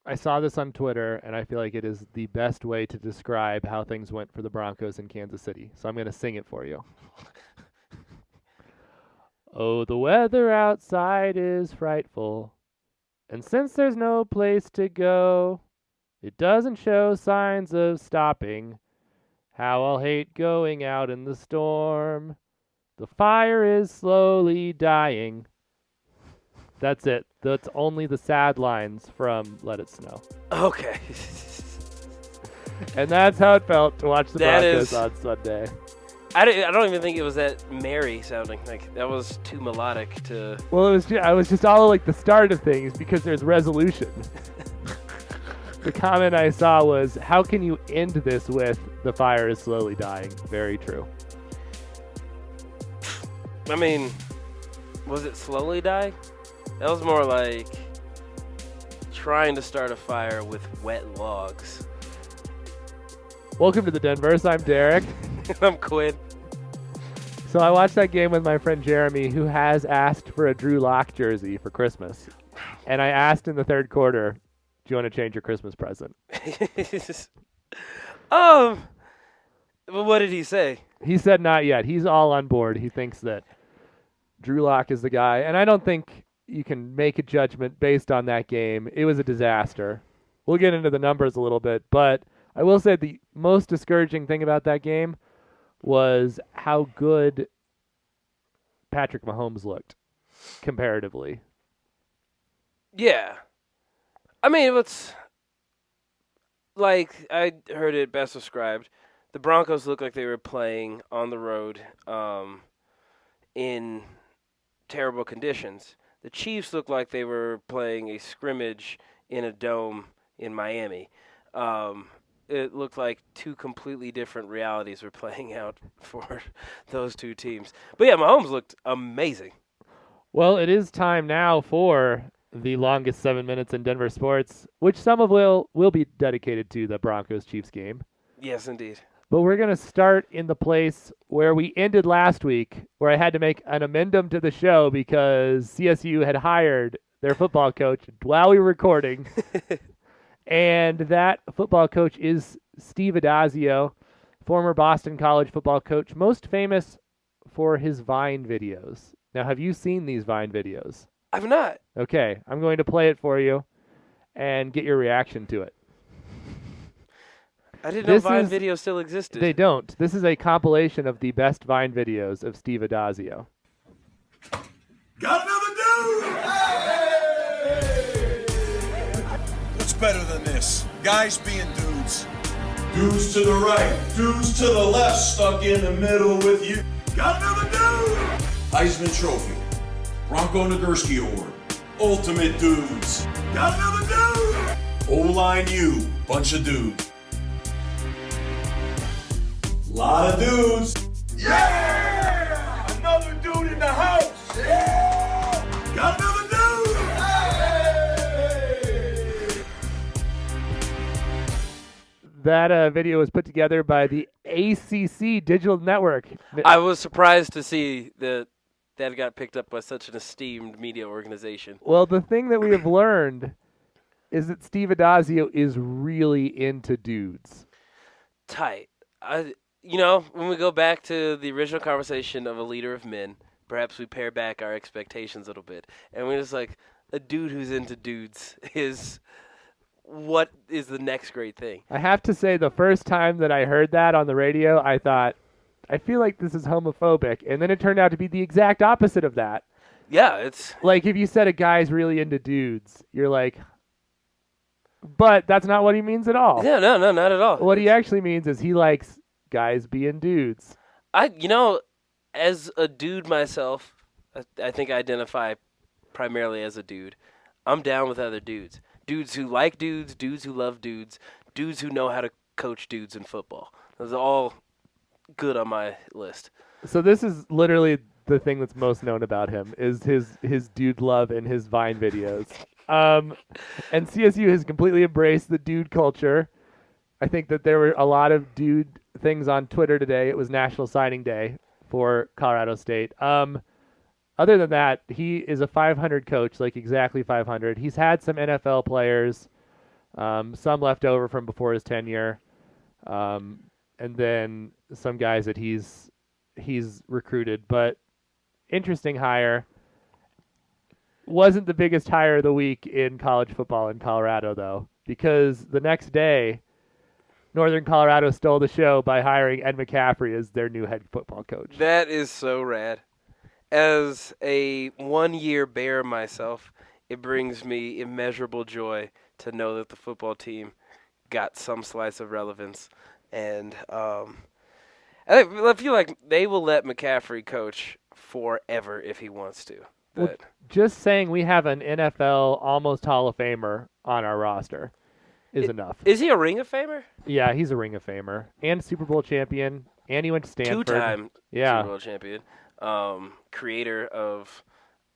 I saw this on Twitter, and I feel like it is the best way to describe how things went for the Broncos in Kansas City. So I'm going to sing it for you. Oh, the weather outside is frightful, and since there's no place to go, it doesn't show signs of stopping. How I'll hate going out in the storm. The fire is slowly dying. That's it. That's only the sad lines from Let It Snow. Okay. And that's how it felt to watch the That Broncos is- on Sunday. I don't even think it was that merry sounding. Like, that was too melodic to... Well, I was just all like the start of things because there's resolution. The comment I saw was, how can you end this with the fire is slowly dying? Very true. I mean, was it slowly dying? That was more like trying to start a fire with wet logs. Welcome to the Denverse. I'm Derek. I'm Quinn. So I watched that game with my friend Jeremy, who has asked for a Drew Lock jersey for Christmas. And I asked in the third quarter, do you want to change your Christmas present? Well, what did he say? He said not yet. He's all on board. He thinks that Drew Lock is the guy. And I don't think you can make a judgment based on that game. It was a disaster. We'll get into the numbers a little bit, but I will say the most discouraging thing about that game was how good Patrick Mahomes looked comparatively. Yeah. I mean, it's like I heard it best described. The Broncos looked like they were playing on the road in terrible conditions. The Chiefs looked like they were playing a scrimmage in a dome in Miami. It looked like two completely different realities were playing out for those two teams. But yeah, Mahomes looked amazing. Well, it is time now for the longest 7 minutes in Denver sports, which some of will be dedicated to the Broncos-Chiefs game. Yes, indeed. But we're going to start in the place where we ended last week, where I had to make an amendum to the show because CSU had hired their football coach while we were recording. And that football coach is Steve Adazio, former Boston College football coach, most famous for his Vine videos. Now, have you seen these Vine videos? I've not. Okay, I'm going to play it for you and get your reaction to it. I didn't know Vine videos still existed. They don't. This is a compilation of the best Vine videos of Steve Adazio. Got another dude! Hey! What's better than this? Guys being dudes. Dudes to the right, dudes to the left, stuck in the middle with you. Got another dude! Heisman Trophy, Bronco Nagurski Award, Ultimate Dudes. Got another dude! O-line U, bunch of dudes. Lot of dudes. Yeah! Another dude in the house. Yeah! Got another dude. Hey! That video was put together by the ACC Digital Network. I was surprised to see that got picked up by such an esteemed media organization. Well, the thing that we have learned is that Steve Adazio is really into dudes. Tight. When we go back to the original conversation of a leader of men, perhaps we pare back our expectations a little bit. And we're just like, a dude who's into dudes is what is the next great thing. I have to say, the first time that I heard that on the radio, I thought, I feel like this is homophobic. And then it turned out to be the exact opposite of that. Yeah, it's... Like, if you said a guy's really into dudes, you're like... But that's not what he means at all. Yeah, no, not at all. What he actually means is he likes guys being dudes. As a dude myself, I think I identify primarily as a dude. I'm down with other dudes. Dudes who like dudes, dudes who love dudes, dudes who know how to coach dudes in football. Those are all good on my list. So this is literally the thing that's most known about him is his dude love and his Vine videos. And CSU has completely embraced the dude culture. I think that there were a lot of dude things on Twitter today. It was National Signing Day for Colorado State. Other than that, he is a 500 coach, like exactly 500. He's had some NFL players Some left over from before his tenure, and then some guys that he's recruited. But interesting hire. Wasn't the biggest hire of the week in college football in Colorado, though, because the next day, Northern Colorado stole the show by hiring Ed McCaffrey as their new head football coach. That is so rad. As a one-year Bear myself, it brings me immeasurable joy to know that the football team got some slice of relevance. And I feel like they will let McCaffrey coach forever if he wants to. Well, just saying we have an NFL almost Hall of Famer on our roster is enough. Is he a Ring of Famer? Yeah, he's a Ring of Famer and Super Bowl champion, and he went to Stanford. Two-time Super Bowl champion. Creator of,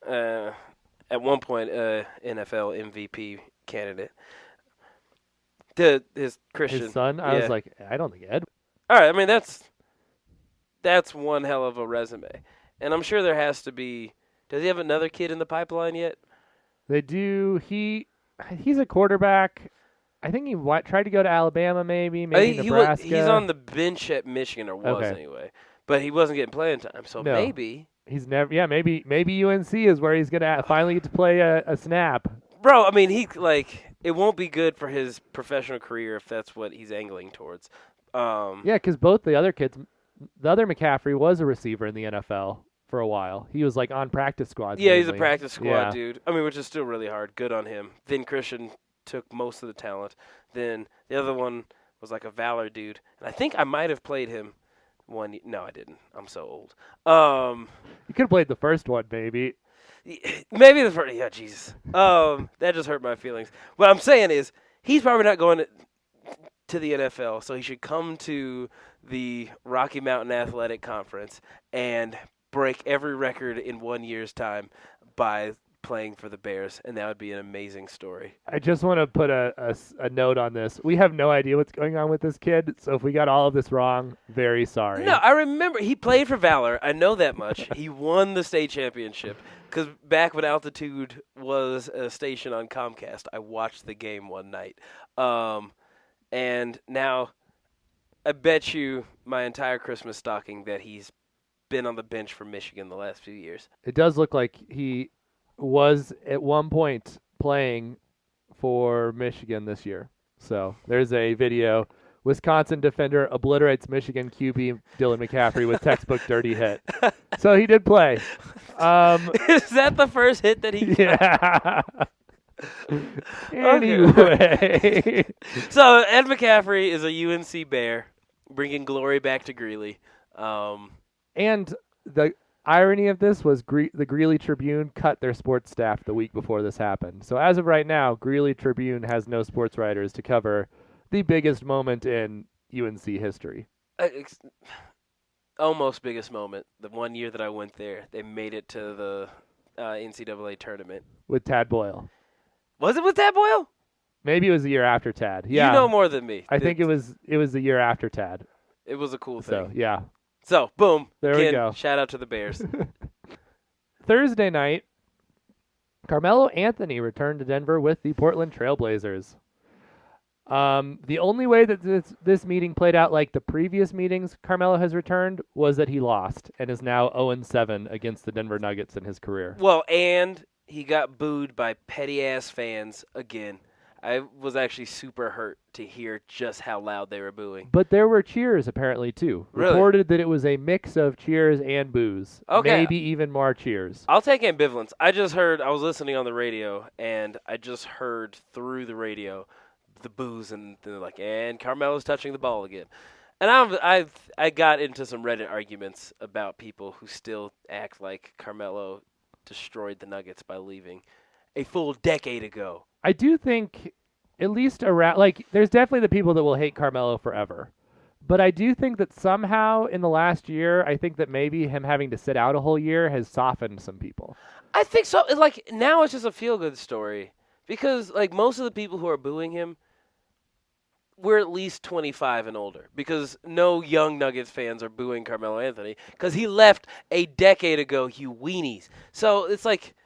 at one point, NFL MVP candidate. His Christian. His son? I was like, I don't think Ed. All right, I mean, that's one hell of a resume. And I'm sure there has to be. Does he have another kid in the pipeline yet? They do. He's a quarterback. I think he tried to go to Alabama, maybe Nebraska. He's on the bench at Michigan, or was anyway. But he wasn't getting playing time, so no. maybe. He's never. Yeah, maybe UNC is where he's gonna finally get to play a snap. Bro, I mean, it won't be good for his professional career if that's what he's angling towards. Yeah, because both the other kids, the other McCaffrey was a receiver in the NFL for a while. He was like on practice squads. Yeah, mainly. he's a practice squad dude. I mean, which is still really hard. Good on him. Then Christian took most of the talent. Then the other one was like a Valor dude. And I think I might have played him one. No, I didn't. I'm so old. You could have played the first one, maybe. Maybe the first. Yeah, Jesus. That just hurt my feelings. What I'm saying is he's probably not going to the NFL, so he should come to the Rocky Mountain Athletic Conference and break every record in 1 year's time by playing for the Bears, and that would be an amazing story. I just want to put a note on this. We have no idea what's going on with this kid, so if we got all of this wrong, very sorry. No, I remember he played for Valor. I know that much. He won the state championship because back when Altitude was a station on Comcast, I watched the game one night. And now I bet you my entire Christmas stocking that he's been on the bench for Michigan the last few years. It does look like he was at one point playing for Michigan this year. So there's a video. Wisconsin defender obliterates Michigan QB Dylan McCaffrey with textbook dirty hit. So he did play. Is that the first hit that he got? Yeah. Anyway. So Ed McCaffrey is a UNC Bear, bringing glory back to Greeley. And the irony of this was the Greeley Tribune cut their sports staff the week before this happened. So as of right now, Greeley Tribune has no sports writers to cover the biggest moment in UNC history. Almost biggest moment. The 1 year that I went there, they made it to the NCAA tournament. With Tad Boyle. Was it with Tad Boyle? Maybe it was the year after Tad. Yeah. You know more than me. I think it was the year after Tad. It was a cool thing. So, yeah. So, boom. There we go. Shout out to the Bears. Thursday night, Carmelo Anthony returned to Denver with the Portland Trailblazers. The only way that this meeting played out like the previous meetings Carmelo has returned was that he lost and is now 0-7 against the Denver Nuggets in his career. Well, and he got booed by petty-ass fans again. I was actually super hurt to hear just how loud they were booing. But there were cheers, apparently, too. Really? Reported that it was a mix of cheers and boos. Okay. Maybe even more cheers. I'll take ambivalence. I was listening on the radio, and I just heard through the radio the boos, and they're like, and Carmelo's touching the ball again. And I got into some Reddit arguments about people who still act like Carmelo destroyed the Nuggets by leaving a full decade ago. I do think at least around, like, there's definitely the people that will hate Carmelo forever. But I do think that somehow in the last year, I think that maybe him having to sit out a whole year has softened some people. I think so. Like, now it's just a feel-good story. Because, like, most of the people who are booing him, we're at least 25 and older. Because no young Nuggets fans are booing Carmelo Anthony. Because he left a decade ago, you weenies. So it's like,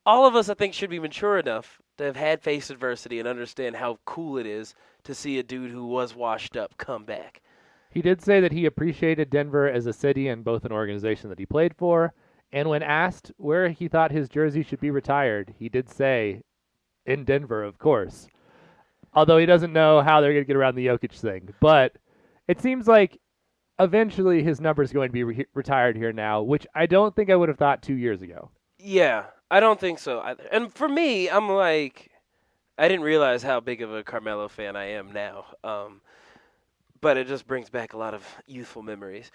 all of us, I think, should be mature enough to have had faced adversity and understand how cool it is to see a dude who was washed up come back. He did say that he appreciated Denver as a city and both an organization that he played for. And when asked where he thought his jersey should be retired, he did say, in Denver, of course. Although he doesn't know how they're going to get around the Jokic thing. But it seems like eventually his number is going to be retired here now, which I don't think I would have thought 2 years ago. Yeah, I don't think so either. And for me, I'm like, I didn't realize how big of a Carmelo fan I am now. But it just brings back a lot of youthful memories.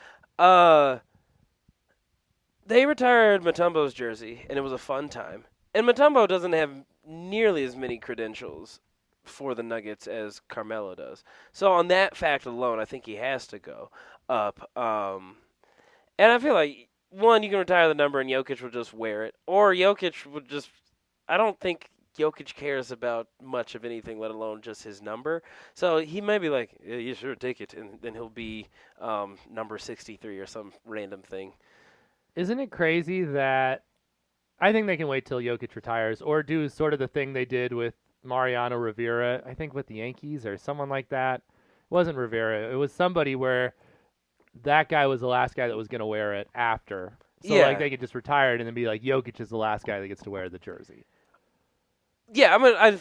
They retired Mutombo's jersey, and it was a fun time. And Mutombo doesn't have nearly as many credentials for the Nuggets as Carmelo does. So on that fact alone, I think he has to go up. And I feel like, one, you can retire the number and Jokic will just wear it. Or Jokic would just – I don't think Jokic cares about much of anything, let alone just his number. So he may be like, yeah, you sure take it, and then he'll be number 63 or some random thing. Isn't it crazy that I think they can wait till Jokic retires or do sort of the thing they did with Mariano Rivera, I think with the Yankees or someone like that. It wasn't Rivera. It was somebody where that guy was the last guy that was going to wear it after. So like they could just retire it and then be like, Jokic is the last guy that gets to wear the jersey. Yeah, I mean,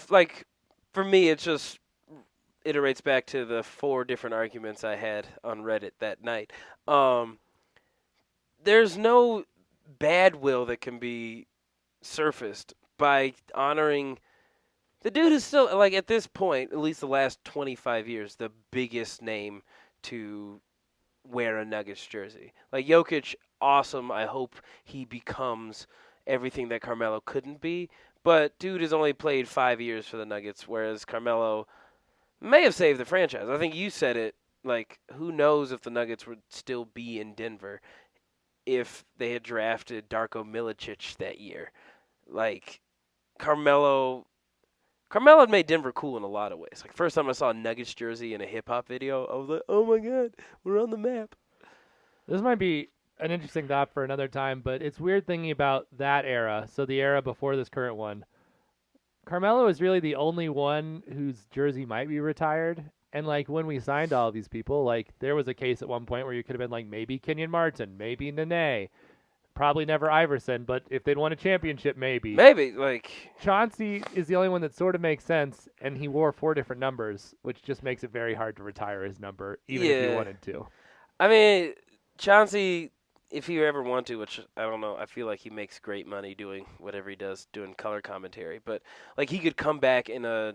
for me, it just iterates back to the 4 different arguments I had on Reddit that night. There's no bad will that can be surfaced by honoring the dude who's still, like, at this point, at least the last 25 years, the biggest name to wear a Nuggets jersey. Like, Jokic, awesome. I hope he becomes everything that Carmelo couldn't be. But dude has only played 5 years for the Nuggets, whereas Carmelo may have saved the franchise. I think you said it, like, who knows if the Nuggets would still be in Denver if they had drafted Darko Milicic that year. Like, Carmelo had made Denver cool in a lot of ways. Like, first time I saw a Nuggets jersey in a hip-hop video, I was like, oh my God, we're on the map. This might be an interesting thought for another time, but it's weird thinking about that era, so the era before this current one. Carmelo is really the only one whose jersey might be retired, and like when we signed all of these people, like there was a case at one point where you could have been like maybe Kenyon Martin, maybe Nene, probably never Iverson, but if they'd won a championship, maybe. Maybe, like... Chauncey is the only one that sort of makes sense, and he wore 4 different numbers, which just makes it very hard to retire his number, even if he wanted to. I mean, Chauncey, if he ever wanted to, which I don't know, I feel like he makes great money doing whatever he does, doing color commentary, but like he could come back in a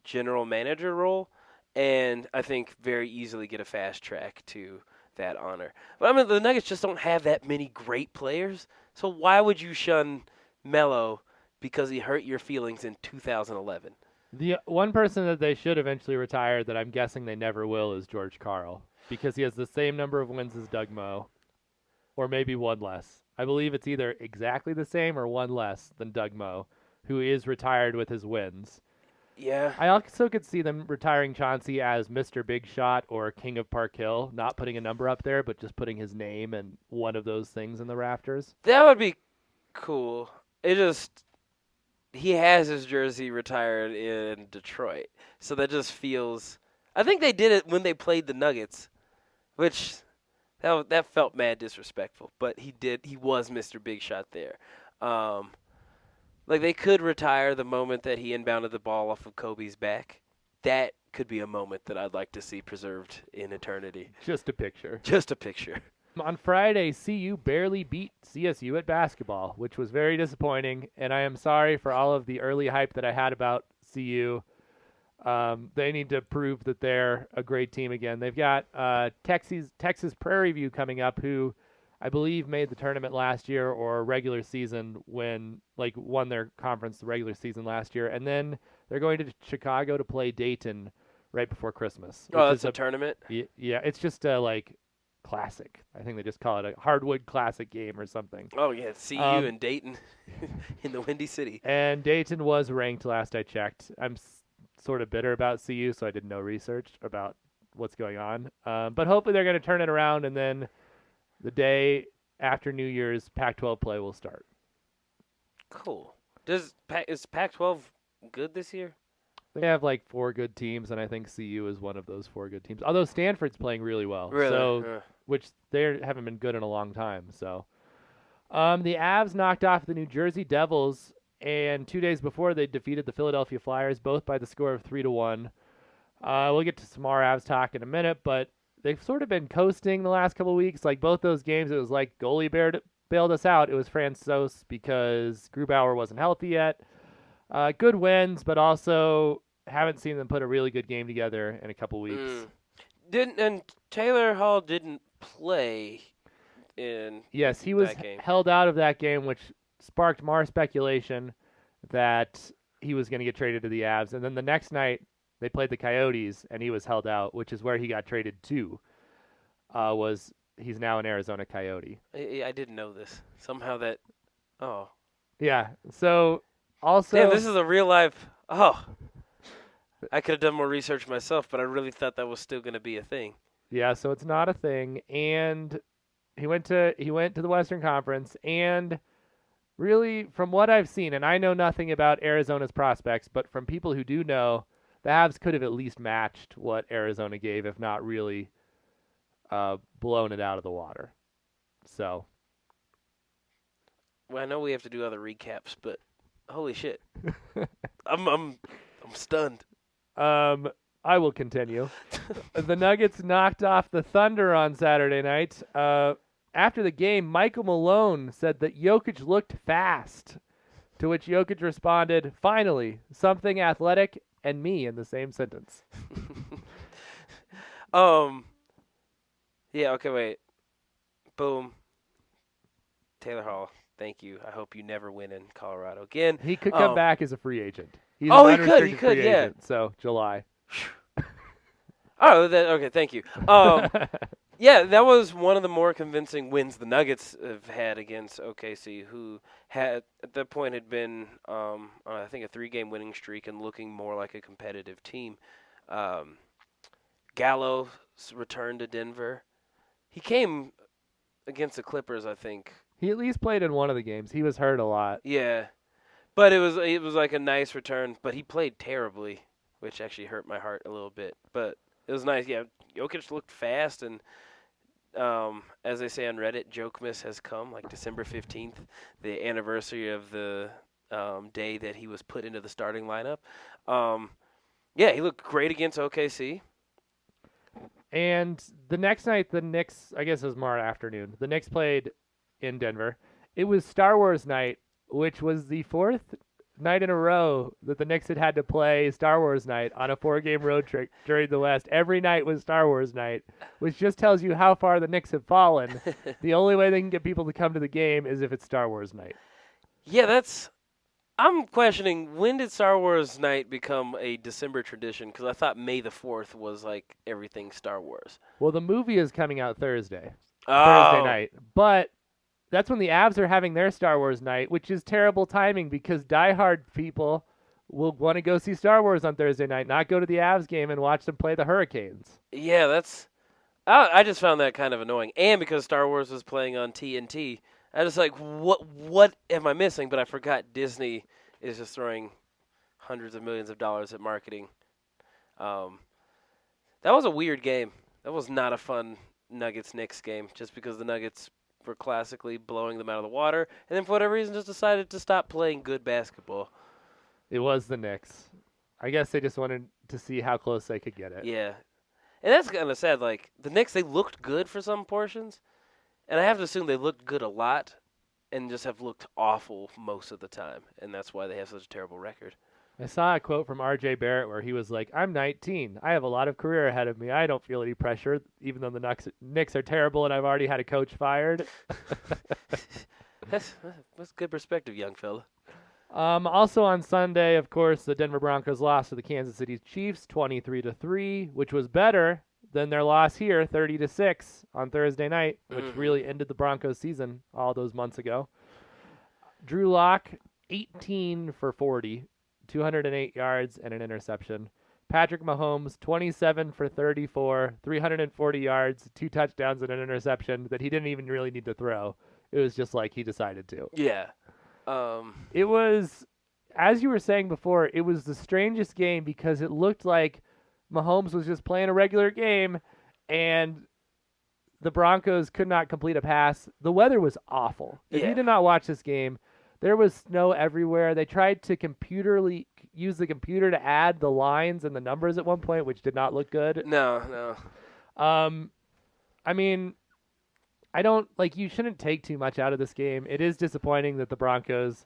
general manager role, and I think very easily get a fast track to that honor. But I mean, the Nuggets just don't have that many great players, so why would you shun Melo because he hurt your feelings in 2011? The one person that they should eventually retire that I'm guessing they never will is George Karl, because he has the same number of wins as Doug Moe, or maybe one less. I believe it's either exactly the same or one less than Doug Moe, who is retired with his wins. Yeah. I also could see them retiring Chauncey as Mr. Big Shot or King of Park Hill, not putting a number up there, but just putting his name and one of those things in the rafters. That would be cool. He has his jersey retired in Detroit, so that just feels... I think they did it when they played the Nuggets, which that felt mad disrespectful, but he was Mr. Big Shot there. Like, they could retire the moment that he inbounded the ball off of Kobe's back. That could be a moment that I'd like to see preserved in eternity. Just a picture. Just a picture. On Friday, CU barely beat CSU at basketball, which was very disappointing, and I am sorry for all of the early hype that I had about CU. They need to prove that they're a great team again. They've got Texas Prairie View coming up, who I believe made the tournament last year or regular season won their conference the regular season last year. And then they're going to Chicago to play Dayton right before Christmas. Oh, that's a tournament? Yeah, it's just a classic. I think they just call it a hardwood classic game or something. Oh, yeah, CU and Dayton in the Windy City. And Dayton was ranked last I checked. I'm sort of bitter about CU, so I did no research about what's going on. But hopefully they're going to turn it around, and then the day after New Year's, Pac-12 play will start. Cool. Is Pac-12 good this year? They have like 4 good teams, and I think CU is one of those 4 good teams. Although Stanford's playing really well, Really? so which they haven't been good in a long time. So, the Avs knocked off the New Jersey Devils, and 2 days before they defeated the Philadelphia Flyers, both by the score of 3-1. We'll get to some more Avs talk in a minute, but they've sort of been coasting the last couple of weeks. Like both those games, it was like goalie bailed us out. It was Francouz because Grubauer wasn't healthy yet. Good wins, but also haven't seen them put a really good game together in a couple weeks. And Taylor Hall didn't play in Yes, he was that game. held out of that game, which sparked more speculation that he was going to get traded to the Avs. And then the next night, they played the Coyotes, and he was held out, which is where he got traded to. He's now an Arizona Coyote. I didn't know this. Somehow that. Oh. Yeah. So also. Damn, this is a real life. Oh. I could have done more research myself, but I really thought that was still going to be a thing. Yeah. So it's not a thing, and he went to the Western Conference, and really, from what I've seen, and I know nothing about Arizona's prospects, but from people who do know, the Avs could have at least matched what Arizona gave, if not really blown it out of the water. So. Well, I know we have to do other recaps, but holy shit, I'm stunned. I will continue. The Nuggets knocked off the Thunder on Saturday night. After the game, Michael Malone said that Jokic looked fast, to which Jokic responded, "Finally, something athletic and me in the same sentence." Yeah, okay, wait. Boom. Taylor Hall, thank you. I hope you never win in Colorado again. He could come back as a free agent. He's he an unrestricted could, free yeah. agent, so July. Okay, thank you. Yeah, that was one of the more convincing wins the Nuggets have had against OKC, who had at that point had been, I think, a 3-game winning streak and looking more like a competitive team. Gallo's returned to Denver. He came against the Clippers, I think. He at least played in one of the games. He was hurt a lot. Yeah, but it was like a nice return. But he played terribly, which actually hurt my heart a little bit. But it was nice. Yeah, Jokic looked fast, and as they say on Reddit, Jokemas has come. Like December 15th, the anniversary of the day that he was put into the starting lineup. Yeah, he looked great against OKC. And the next night, the Knicks, I guess it was more afternoon, the Knicks played in Denver. It was Star Wars night, which was the 4th night in a row that the Knicks had to play Star Wars night on a 4-game road trip during the West. Every night was Star Wars night, which just tells you how far the Knicks have fallen. The only way they can get people to come to the game is if it's Star Wars night. Yeah, I'm questioning, when did Star Wars night become a December tradition? Because I thought May the 4th was like everything Star Wars. Well, the movie is coming out Thursday Oh. night. But that's when the Avs are having their Star Wars night, which is terrible timing because diehard people will want to go see Star Wars on Thursday night, not go to the Avs game and watch them play the Hurricanes. Yeah, I just found that kind of annoying. And because Star Wars was playing on TNT, I was like, what am I missing? But I forgot Disney is just throwing hundreds of millions of dollars at marketing. That was a weird game. That was not a fun Nuggets-Knicks game, just because the Nuggets were classically blowing them out of the water, and then for whatever reason just decided to stop playing good basketball. It was the Knicks. I guess they just wanted to see how close they could get it. Yeah. And that's kind of sad. Like, the Knicks, they looked good for some portions, and I have to assume they looked good a lot and just have looked awful most of the time, and that's why they have such a terrible record. I saw a quote from R.J. Barrett where he was like, "I'm 19. I have a lot of career ahead of me. I don't feel any pressure, even though the Knicks are terrible and I've already had a coach fired." That's good perspective, young fella. Also on Sunday, of course, the Denver Broncos lost to the Kansas City Chiefs 23-3, which was better than their loss here 30-6 on Thursday night, which really ended the Broncos season all those months ago. Drew Lock, 18 for 40, 208 yards and an interception. Patrick Mahomes, 27 for 34, 340 yards, 2 touchdowns and an interception that he didn't even really need to throw. It was just like he decided to. Yeah. It was as you were saying before, it was the strangest game because it looked like Mahomes was just playing a regular game, and the Broncos could not complete a pass. The weather was awful. If Yeah. you did not watch this game, there was snow everywhere. They tried to use the computer to add the lines and the numbers at one point, which did not look good. No. I mean, I don't you shouldn't take too much out of this game. It is disappointing that the Broncos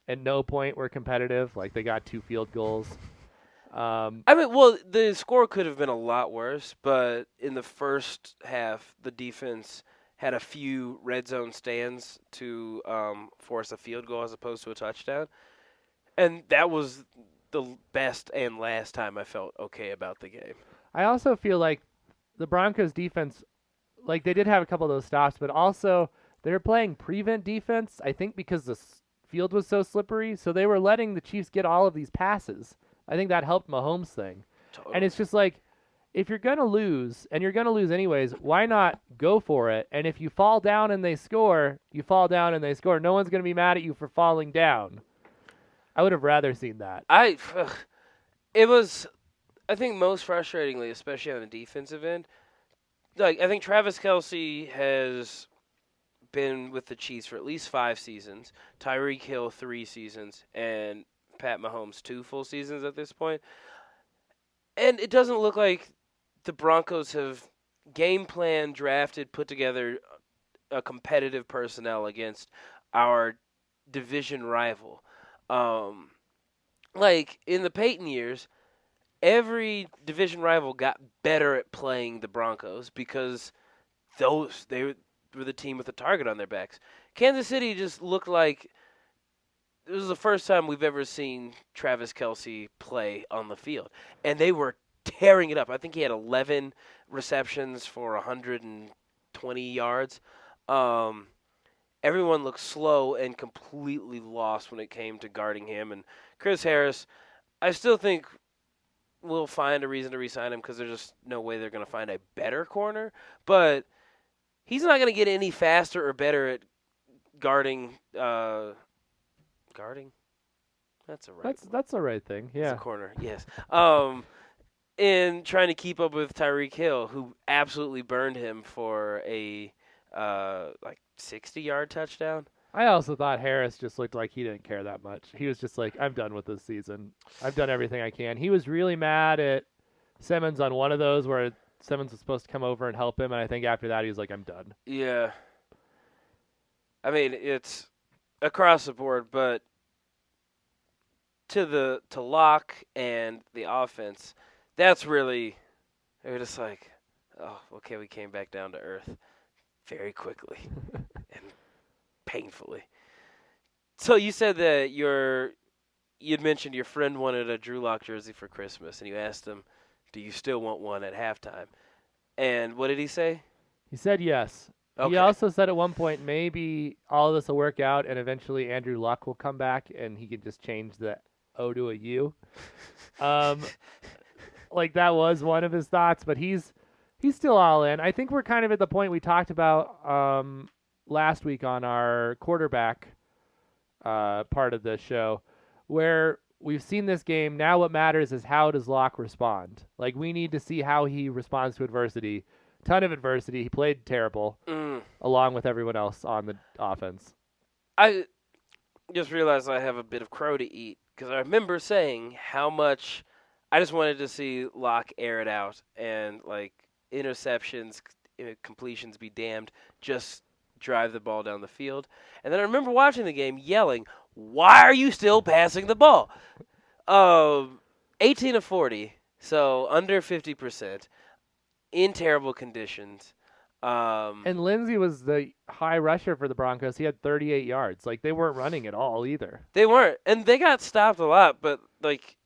at no point were competitive. Like, they got 2 field goals. I mean, well, the score could have been a lot worse, but in the first half, the defense had a few red zone stands to force a field goal as opposed to a touchdown. And that was the best and last time I felt okay about the game. I also feel like the Broncos defense, like, they did have a couple of those stops, but also they were playing prevent defense, I think because the field was so slippery, so they were letting the Chiefs get all of these passes. I think that helped Mahomes' thing. Totally. And it's just like, if you're going to lose, and you're going to lose anyways, why not go for it? And if you fall down and they score, you fall down and they score. No one's going to be mad at you for falling down. I would have rather seen that. It was, I think, most frustratingly, especially on the defensive end. Like, I think Travis Kelce has been with the Chiefs for at least 5 seasons, Tyreek Hill 3 seasons, and Pat Mahomes 2 full seasons at this point. And it doesn't look like the Broncos have game plan, drafted, put together a competitive personnel against our division rival. Like, in the Peyton years, every division rival got better at playing the Broncos because they were the team with a target on their backs. Kansas City just looked like it was the first time we've ever seen Travis Kelce play on the field, and they were tearing it up. I think he had 11 receptions for 120 yards. Everyone looked slow and completely lost when it came to guarding him. And Chris Harris, I still think we'll find a reason to re-sign him because there's just no way they're going to find a better corner. But he's not going to get any faster or better at guarding. Guarding? That's a right. That's the right thing. Yeah. It's a corner. Yes. In trying to keep up with Tyreek Hill, who absolutely burned him for a 60-yard touchdown. I also thought Harris just looked like he didn't care that much. He was just like, I'm done with this season. I've done everything I can. He was really mad at Simmons on one of those where Simmons was supposed to come over and help him, and I think after that he was like, I'm done. Yeah. I mean, it's across the board, but to Locke and the offense, that's really, they're just like, oh, okay, we came back down to earth very quickly and painfully. So you said that you'd mentioned your friend wanted a Drew Lock jersey for Christmas, and you asked him, do you still want one at halftime? And what did he say? He said yes. Okay. He also said at one point maybe all of this will work out and eventually Andrew Luck will come back and he can just change the O to a U. Like, that was one of his thoughts, but he's still all in. I think we're kind of at the point we talked about last week on our quarterback part of the show, where we've seen this game. Now what matters is how does Locke respond? Like, we need to see how he responds to adversity. Ton of adversity. He played terrible, along with everyone else on the offense. I just realized I have a bit of crow to eat, because I remember saying how much I just wanted to see Locke air it out and, like, interceptions, completions be damned, just drive the ball down the field. And then I remember watching the game yelling, why are you still passing the ball? 18 of 40, so under 50%, in terrible conditions. And Lindsey was the high rusher for the Broncos. He had 38 yards. Like, they weren't running at all either. They weren't. And they got stopped a lot, but, like,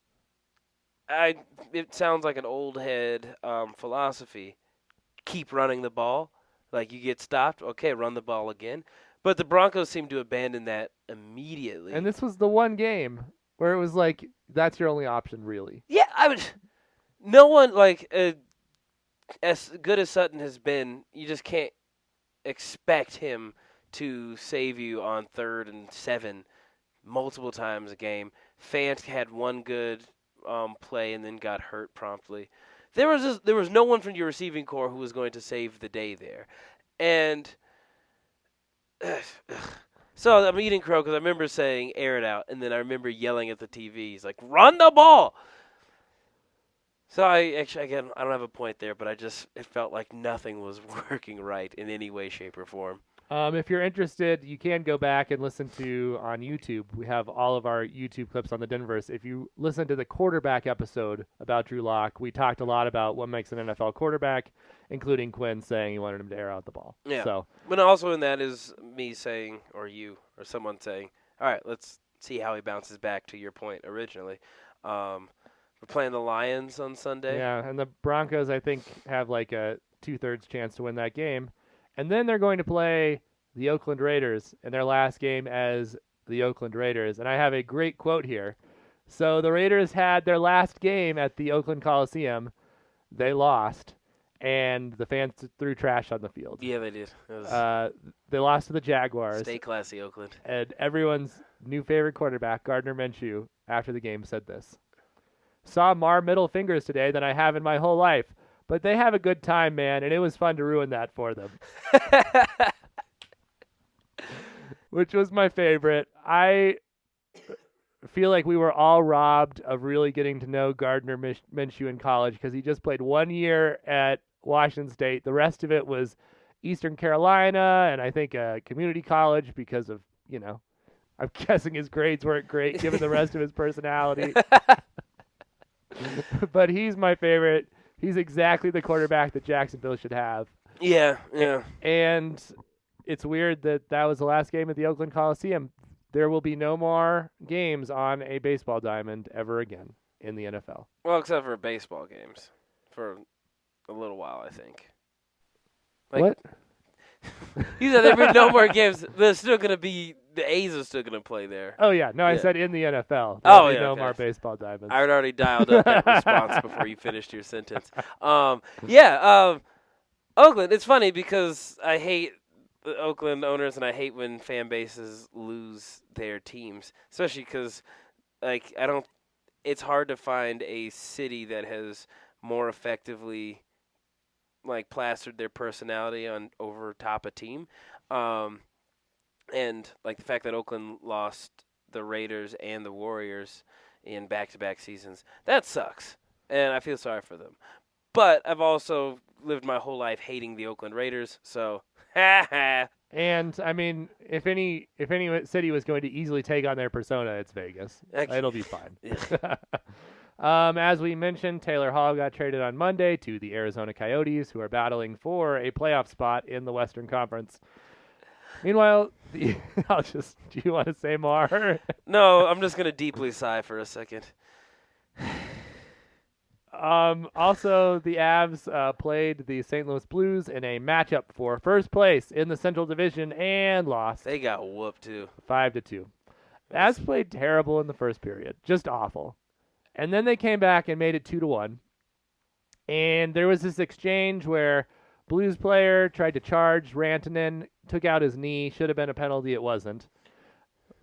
it sounds like an old head philosophy. Keep running the ball. Like, you get stopped, okay, run the ball again. But the Broncos seem to abandon that immediately. And this was the one game where it was like, that's your only option, really. Yeah, no one, like, as good as Sutton has been, you just can't expect him to save you on 3rd and 7 multiple times a game. Fant had one good play and then got hurt promptly. There was no one from your receiving core who was going to save the day there. And so I'm eating crow because I remember saying air it out, and then I remember yelling at the TV. He's like, run the ball! So I don't have a point there, but it felt like nothing was working right in any way, shape, or form. If you're interested, you can go back and listen to on YouTube. We have all of our YouTube clips on the Denverse. If you listen to the quarterback episode about Drew Lock, we talked a lot about what makes an NFL quarterback, including Quinn saying he wanted him to air out the ball. Yeah. So, but also in that is me saying, or you, or someone saying, all right, let's see how he bounces back to your point originally. We're playing the Lions on Sunday. Yeah, and the Broncos, I think, have like a 2/3 chance to win that game. And then they're going to play the Oakland Raiders in their last game as the Oakland Raiders. And I have a great quote here. So the Raiders had their last game at the Oakland Coliseum. They lost, and the fans threw trash on the field. Yeah, they did. They lost to the Jaguars. Stay classy, Oakland. And everyone's new favorite quarterback, Gardner Minshew, after the game said this. Saw more middle fingers today than I have in my whole life. But they have a good time, man, and it was fun to ruin that for them. Which was my favorite. I feel like we were all robbed of really getting to know Gardner Minshew in college because he just played 1 year at Washington State. The rest of it was Eastern Carolina and I think a community college because of, I'm guessing his grades weren't great given the rest of his personality. But he's my favorite. He's exactly the quarterback that Jacksonville should have. Yeah. And it's weird that was the last game at the Oakland Coliseum. There will be no more games on a baseball diamond ever again in the NFL. Well, except for baseball games for a little while, I think. What? You said there'll be no more games. There's still going to be the A's are still going to play there. Oh, yeah. No, I said in the NFL. There'll be no more baseball diamonds. I had already dialed up that response before you finished your sentence. Oakland, it's funny because I hate the Oakland owners and I hate when fan bases lose their teams, especially because it's hard to find a city that has more effectively plastered their personality on over top a team. And the fact that Oakland lost the Raiders and the Warriors in back-to-back seasons, that sucks. And I feel sorry for them. But I've also lived my whole life hating the Oakland Raiders, so And I mean, if any city was going to easily take on their persona, it's Vegas. It'll be fine. As we mentioned, Taylor Hall got traded on Monday to the Arizona Coyotes, who are battling for a playoff spot in the Western Conference. Meanwhile, do you want to say more? No, I'm just going to deeply sigh for a second. Also, the Avs played the St. Louis Blues in a matchup for first place in the Central Division and lost. They got whooped, too. 5-2. The Avs played terrible in the first period. Just awful. And then they came back and made it 2-1. And there was this exchange where Blues player tried to charge Rantanen, took out his knee, should have been a penalty, it wasn't.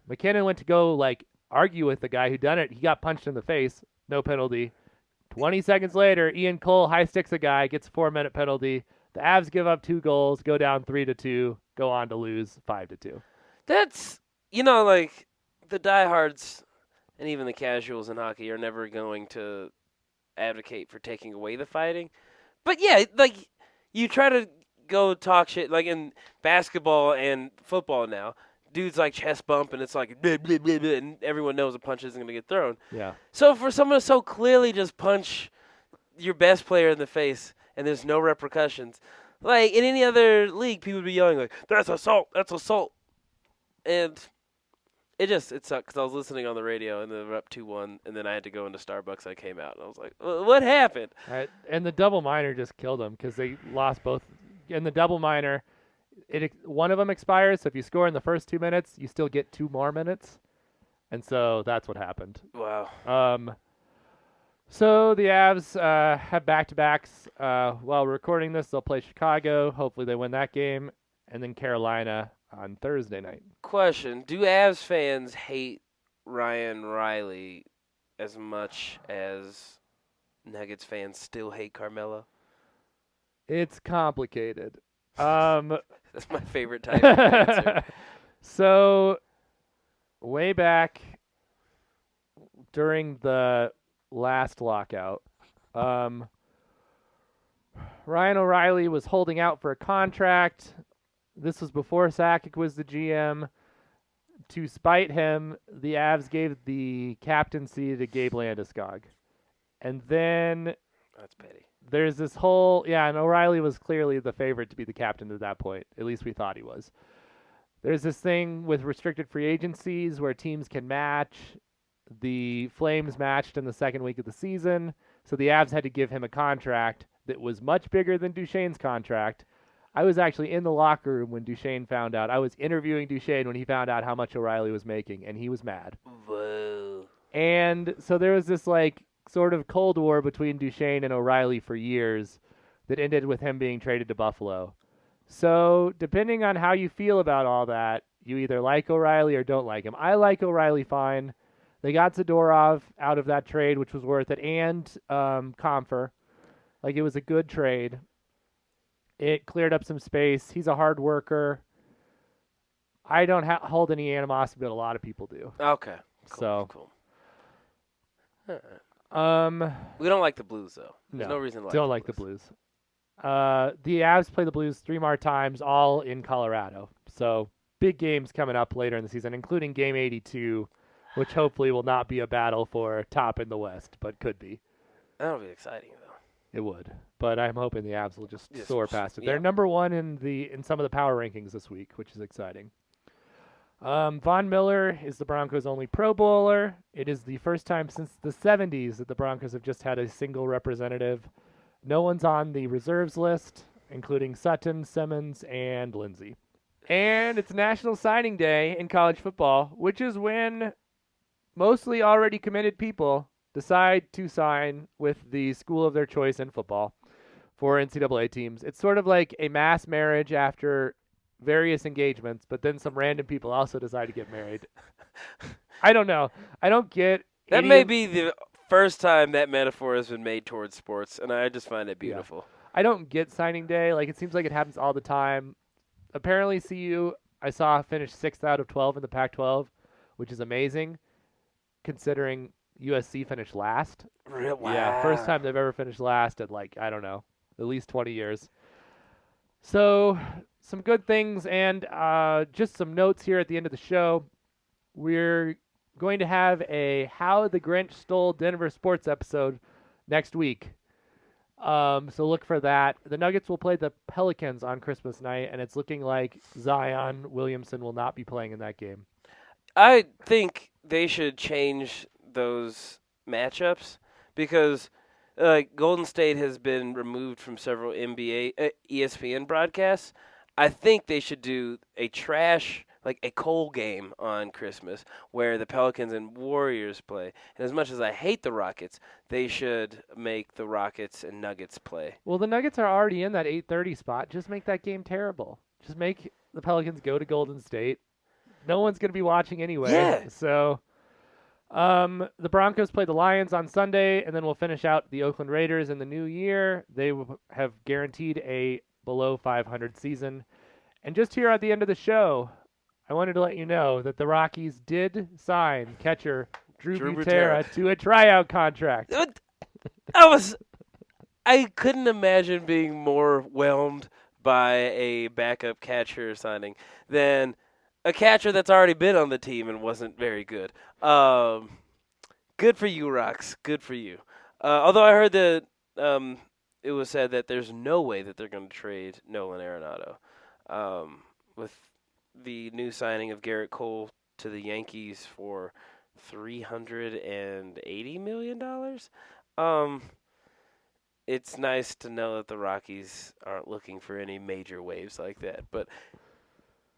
McKinnon went to go argue with the guy who done it. He got punched in the face, no penalty. 20 seconds later, Ian Cole high sticks a guy, gets a 4-minute penalty. The Avs give up 2 goals, go down 3-2, go on to lose 5-2. That's, the diehards and even the casuals in hockey are never going to advocate for taking away the fighting. But yeah, you try to go talk shit, in basketball and football now. Dudes chest bump, and it's blah, blah, blah, blah, and everyone knows a punch isn't going to get thrown. Yeah. So for someone to so clearly just punch your best player in the face and there's no repercussions, in any other league, people would be yelling that's assault, that's assault. And it sucked because I was listening on the radio and they were up 2-1, and then I had to go into Starbucks. I came out and I was like, what happened? Right. And the double minor just killed them because they lost both. In the double minor, one of them expires, so if you score in the first 2 minutes, you still get 2 more minutes. And so that's what happened. Wow. So the Avs have back-to-backs. While recording this, they'll play Chicago. Hopefully they win that game. And then Carolina on Thursday night. Question. Do Avs fans hate Ryan Riley as much as Nuggets fans still hate Carmelo? It's complicated. That's my favorite type of answer. So, way back during the last lockout, Ryan O'Reilly was holding out for a contract. This was before Sakic was the GM. To spite him, the Avs gave the captaincy to Gabe Landeskog. And then That's petty. there's this whole, and O'Reilly was clearly the favorite to be the captain at that point. At least we thought he was. There's this thing with restricted free agencies where teams can match. The Flames matched in the second week of the season, so the Avs had to give him a contract that was much bigger than Duchesne's contract. I was actually in the locker room when Duchesne found out. I was interviewing Duchesne when he found out how much O'Reilly was making, and he was mad. Whoa. And so there was this sort of Cold War between Duchesne and O'Reilly for years that ended with him being traded to Buffalo. So depending on how you feel about all that, you either like O'Reilly or don't like him. I like O'Reilly fine. They got Zadorov out of that trade, which was worth it, and Comfer. It was a good trade. It cleared up some space. He's a hard worker. I don't hold any animosity, but a lot of people do. Okay. Cool. We don't like the Blues, though. There's no reason to like don't like the Blues. The Avs play the Blues 3 more times, all in Colorado. So big games coming up later in the season, including Game 82, which hopefully will not be a battle for top in the West, but could be. That'll be exciting, though. It would, but I'm hoping the Avs will just soar past it. Yeah. They're number 1 in some of the power rankings this week, which is exciting. Von Miller is the Broncos' only Pro Bowler. It is the first time since the 70s that the Broncos have just had a single representative. No one's on the reserves list, including Sutton, Simmons, and Lindsey. And it's National Signing Day in college football, which is when mostly already committed people decide to sign with the school of their choice in football for NCAA teams. It's sort of like a mass marriage after various engagements, but then some random people also decide to get married. I don't know. I don't get that. May be the first time that metaphor has been made towards sports, and I just find it beautiful. Yeah. I don't get signing day. It seems like it happens all the time. Apparently, CU, I saw, finished 6th out of 12 in the Pac-12, which is amazing, considering USC finished last. Wow. Yeah, first time they've ever finished last at I don't know, at least 20 years. So some good things, and just some notes here at the end of the show. We're going to have a How the Grinch Stole Denver Sports episode next week. So look for that. The Nuggets will play the Pelicans on Christmas night, and it's looking like Zion Williamson will not be playing in that game. I think they should change those matchups because Golden State has been removed from several NBA ESPN broadcasts. I think they should do a a coal game on Christmas where the Pelicans and Warriors play. And as much as I hate the Rockets, they should make the Rockets and Nuggets play. Well, the Nuggets are already in that 8:30 spot. Just make that game terrible. Just make the Pelicans go to Golden State. No one's going to be watching anyway. Yeah. So the Broncos play the Lions on Sunday, and then we'll finish out the Oakland Raiders in the new year. They have guaranteed a below 500 season. And just here at the end of the show, I wanted to let you know that the Rockies did sign catcher Drew Butera to a tryout contract. I couldn't imagine being more whelmed by a backup catcher signing than a catcher that's already been on the team and wasn't very good. Good for you, Rocks. Good for you. Although I heard that it was said that there's no way that they're going to trade Nolan Arenado. With the new signing of Garrett Cole to the Yankees for $380 million. It's nice to know that the Rockies aren't looking for any major waves like that. But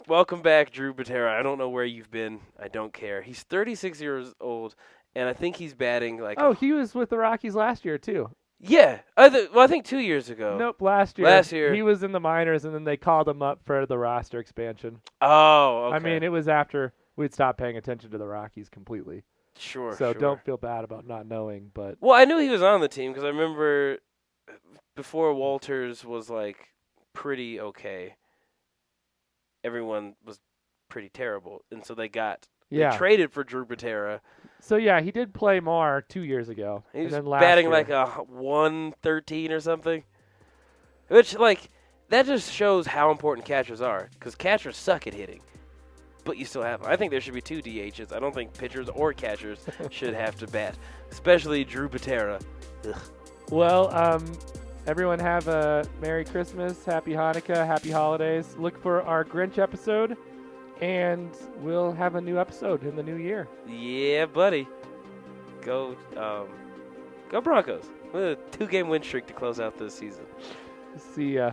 welcome back, Drew Butera. I don't know where you've been. I don't care. He's 36 years old, and I think he's batting he was with the Rockies last year, too. Yeah. I think 2 years ago. Nope, last year. Last year. He was in the minors, and then they called him up for the roster expansion. Oh, okay. I mean, it was after we'd stop paying attention to the Rockies completely. Sure. So don't feel bad about not knowing. But well, I knew he was on the team because I remember before Walters was like pretty okay. Everyone was pretty terrible, and so they traded for Drew Butera. So yeah, he did play more 2 years ago. He was and then last batting year, like a 113 or something, which like that just shows how important catchers are because catchers suck at hitting. But you still have them. I think there should be 2 DHs. I don't think pitchers or catchers should have to bat, especially Drew Butera. Ugh. Well, everyone have a Merry Christmas, Happy Hanukkah, Happy Holidays. Look for our Grinch episode, and we'll have a new episode in the new year. Yeah, buddy. Go Broncos. With a 2-game win streak to close out this season. See ya.